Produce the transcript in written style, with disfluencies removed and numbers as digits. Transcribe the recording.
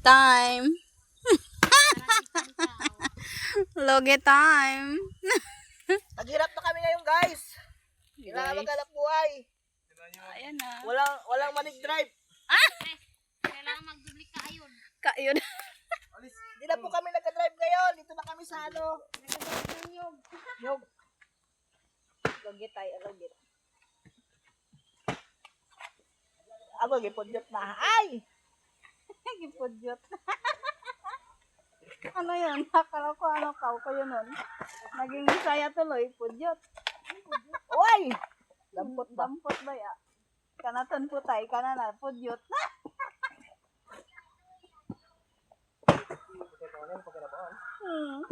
time. Logi time. Naghirap na kami ngayon, guys. Kailangan maghanap buhay. Ayan na. Walang manig drive. Kailangan magdubli ka ayun. Kayon. Hindi na po kami nag-drive ngayon. Dito na kami sa ano. Yung. Logi tayo, logi. Ako, gipudyot na. Ay! Gipudyot. Ano yun? Akala ko ano ko yun nun. Naging saya tuloy, pudyot. Uy! Dampot ba? Dampot ba ya? Kanatan putay, kanana, pudyot. Hmm.